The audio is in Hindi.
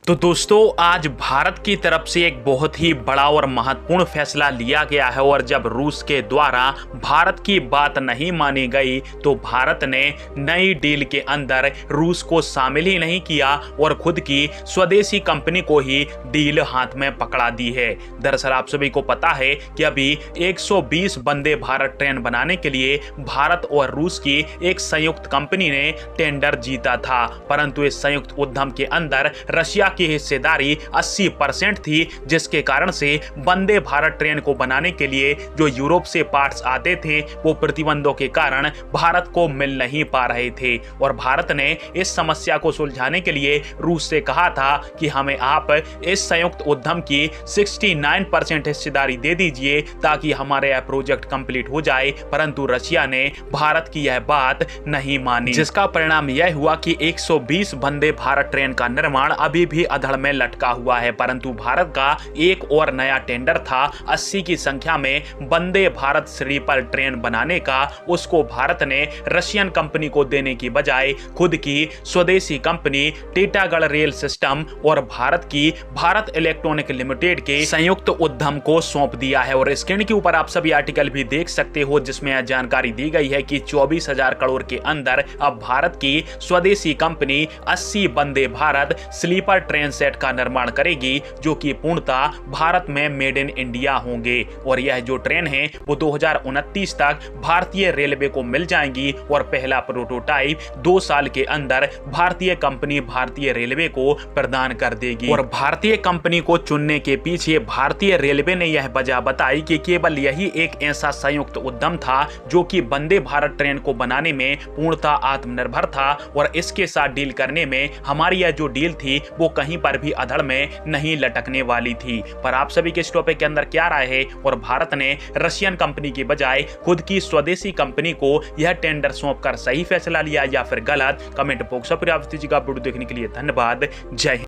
तो दोस्तों, आज भारत की तरफ से एक बहुत ही बड़ा और महत्वपूर्ण फैसला लिया गया है और जब रूस के द्वारा भारत की बात नहीं मानी गई तो भारत ने नई डील के अंदर रूस को शामिल ही नहीं किया और खुद की स्वदेशी कंपनी को ही डील हाथ में पकड़ा दी है। दरअसल आप सभी को पता है कि अभी 120 वंदे भारत ट्रेन बनाने के लिए भारत और रूस की एक संयुक्त कंपनी ने टेंडर जीता था, परंतु इस संयुक्त उद्यम के अंदर रशिया की हिस्सेदारी 80% थी, जिसके कारण से वंदे भारत ट्रेन को बनाने के लिए जो यूरोप से पार्ट्स आते थे वो प्रतिबंधों के कारण भारत को मिल नहीं पा रहे थे और भारत ने इस समस्या को सुलझाने के लिए रूस से कहा था कि हमें आप इस संयुक्त उद्यम की 69% हिस्सेदारी दे दीजिए ताकि हमारे यह प्रोजेक्ट कंप्लीट हो जाए, परंतु रशिया ने भारत की यह बात नहीं मानी, जिसका परिणाम यह हुआ कि 120 वंदे भारत ट्रेन का निर्माण अभी भी अधड़ में लटका हुआ है। परंतु भारत का एक और नया टेंडर था 80 की संख्या में वंदे भारत स्लीपर ट्रेन बनाने का। उसको भारत ने रशियन कंपनी को देने की बजाय खुद की स्वदेशी कंपनी टीटागढ़ रेल सिस्टम और भारत की भारत इलेक्ट्रॉनिक लिमिटेड के संयुक्त उद्यम को सौंप दिया है। और स्क्रीन के ऊपर आप सभी आर्टिकल भी देख सकते हो जिसमें यह जानकारी दी गई है कि 24,000 करोड़ के अंदर अब भारत की स्वदेशी company 80 Vande Bharat sleeper train set का निर्माण करेगी जो कि पूर्णतः भारत में मेड इन इंडिया होंगे और यह जो ट्रेन है वो 2029 तक भारतीय रेलवे को मिल जाएंगी और पहला प्रोटोटाइप 2 साल के अंदर भारतीय कंपनी भारतीय रेलवे को प्रदान कर देगी। और भारतीय कंपनी को चुनने के पीछे भारतीय रेलवे ने यह वजह बताई कि केवल यही एक ऐसा संयुक्त उद्यम था जो कि वंदे भारत ट्रेन को बनाने में पूर्णतः आत्मनिर्भर था और इसके साथ डील करने में हमारी यह जो डील थी वो कहीं पर भी अधड़ में नहीं लटकने वाली थी। पर आप सभी के इस टॉपिक के अंदर क्या राय है और भारत ने रशियन कंपनी की बजाय खुद की स्वदेशी कंपनी को यह टेंडर सौंपकर सही फैसला लिया या फिर गलत? कमेंट बॉक्स पर आप दीजिएगा। वीडियो देखने के लिए धन्यवाद। जय हिंद।